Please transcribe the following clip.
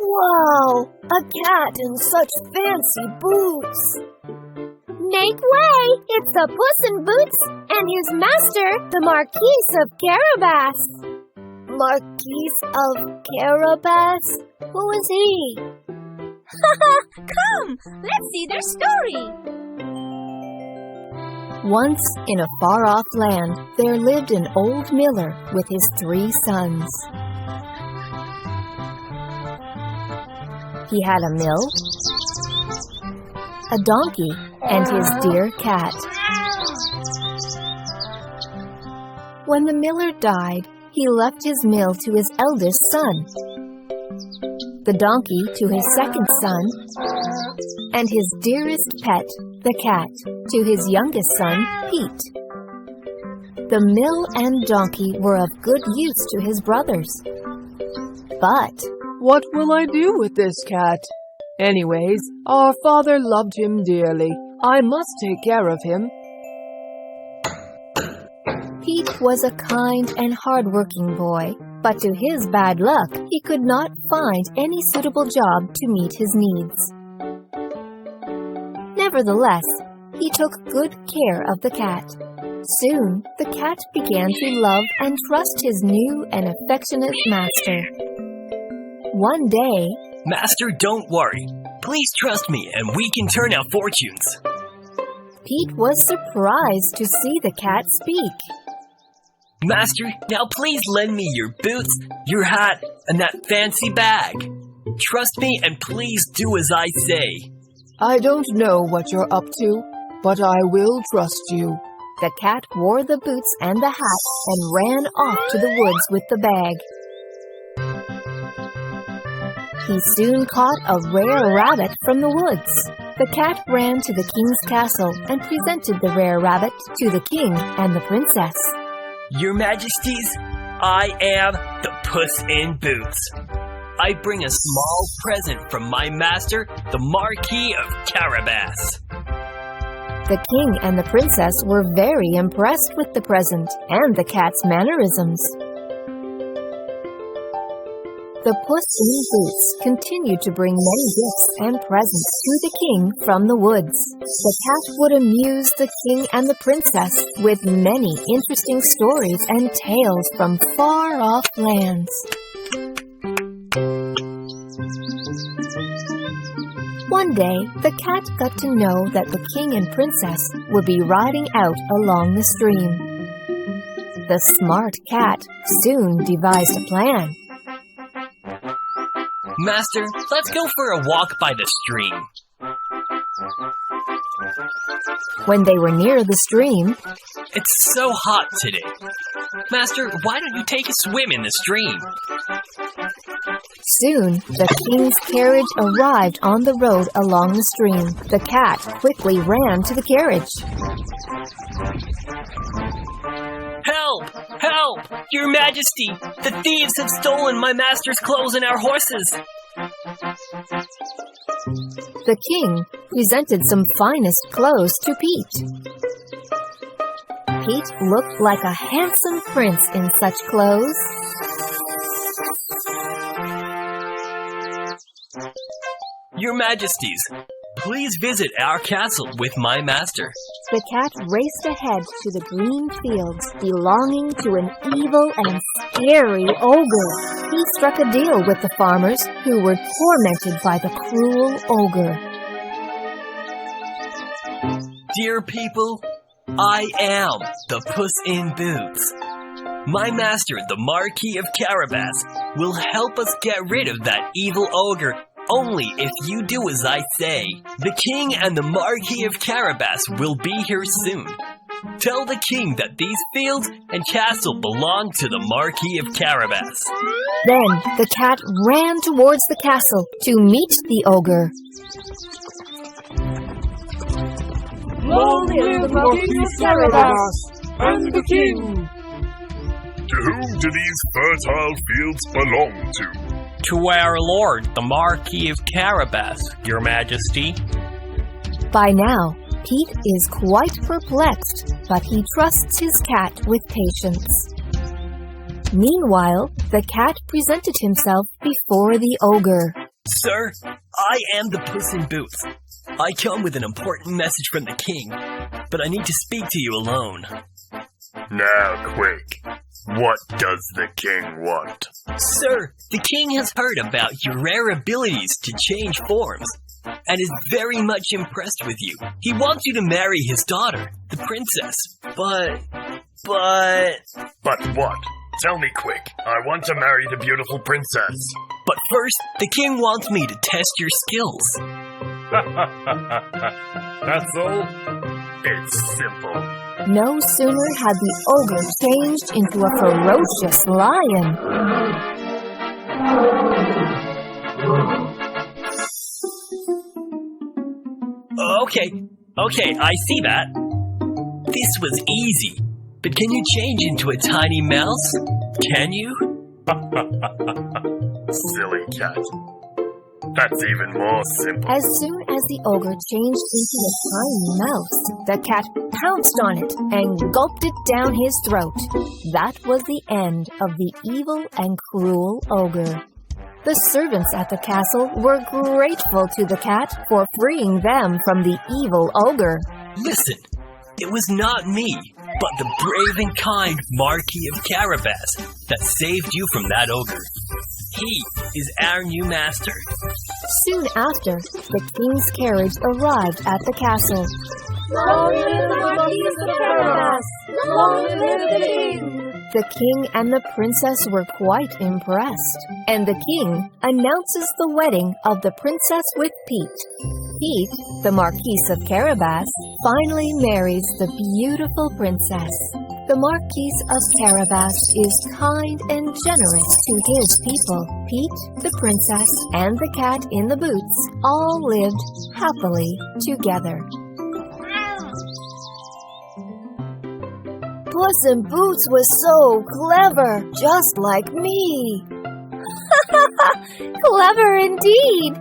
Wow, a cat in such fancy boots! Make way! It's the Puss in Boots and his master, the Marquis of Carabas. Marquis of Carabas? Who is he? Come, let's see their story. Once in a far-off land, there lived an old miller with his 3 sons. He had a mill, a donkey, and his dear cat. When the miller died, he left his mill to his eldest son, the donkey to his second son, and his dearest pet, the cat, to his youngest son, Pete. The mill and donkey were of good use to his brothers. But what will I do with this cat? Anyways, our father loved him dearly. I must take care of him. Pete was a kind and hard-working boy, but to his bad luck, he could not find any suitable job to meet his needs. Nevertheless, he took good care of the cat. Soon, the cat began to love and trust his new and affectionate master. One day, Master, don't worry. Please trust me and we can turn our fortunes. Pete was surprised to see the cat speak. Master, now please lend me your boots, your hat, and that fancy bag. Trust me and please do as I say. I don't know what you're up to, but I will trust you. The cat wore the boots and the hat and ran off to the woods with the bag. He soon caught a rare rabbit from the woods. The cat ran to the king's castle and presented the rare rabbit to the king and the princess. Your Majesties, I am the Puss in Boots. I bring a small present from my master, the Marquis of Carabas. The king and the princess were very impressed with the present and the cat's mannerisms. The Puss in Boots continued to bring many gifts and presents to the king from the woods. The cat would amuse the king and the princess with many interesting stories and tales from far-off lands. One day, the cat got to know that the king and princess would be riding out along the stream. The smart cat soon devised a plan. Master, let's go for a walk by the stream. When they were near the stream, it's so hot today. Master, why don't you take a swim in the stream? Soon, the king's carriage arrived on the road along the stream. The cat quickly ran to the carriage. Help! Help! Your Majesty! The thieves have stolen my master's clothes and our horses! The king presented some finest clothes to Pete. Pete looked like a handsome prince in such clothes. Your Majesties, please visit our castle with my master. The cat raced ahead to the green fields belonging to an evil and scary ogre. He struck a deal with the farmers who were tormented by the cruel ogre. Dear people, I am the Puss in Boots. My master, the Marquis of Carabas, will help us get rid of that evil ogre only if you do as I say. The king and the Marquis of Carabas will be here soon. Tell the king that these fields and castle belong to the Marquis of Carabas. Then the cat ran towards the castle to meet the ogre. Long live the Marquis of Carabas and the king! To whom do these fertile fields belong to? To our lord, the Marquis of Carabas, Your Majesty. By now, Pete is quite perplexed, but he trusts his cat with patience. Meanwhile, the cat presented himself before the ogre. Sir, I am the Puss in Boots. I come with an important message from the king, but I need to speak to you alone. Now, quick. What does the king want? Sir, the king has heard about your rare abilities to change forms and is very much impressed with you. He wants you to marry his daughter, the princess. But... But what? Tell me quick. I want to marry the beautiful princess. But first, the king wants me to test your skills. That's all? It's simple. No sooner had the ogre changed into a ferocious lion. Okay, I see that. This was easy. But can you change into a tiny mouse? Can you? Silly cat. That's even more simple. As soon as the ogre changed into a tiny mouse, the cat pounced on it and gulped it down his throat. That was the end of the evil and cruel ogre. The servants at the castle were grateful to the cat for freeing them from the evil ogre. Listen, it was not me, but the brave and kind Marquis of Carabas that saved you from that ogre. He is our new master. Soon after, the king's carriage arrived at the castle. Long live the Marquis of Carabas! Long live the king! The king and the princess were quite impressed, and the king announces the wedding of the princess with Pete. Pete, the Marquis of Carabas, finally marries the beautiful princess. The Marquis of Carabas is kind and generous to his people. Pete, the princess, and the cat in the boots all lived happily together. Puss in Boots was so clever, just like me. Clever indeed!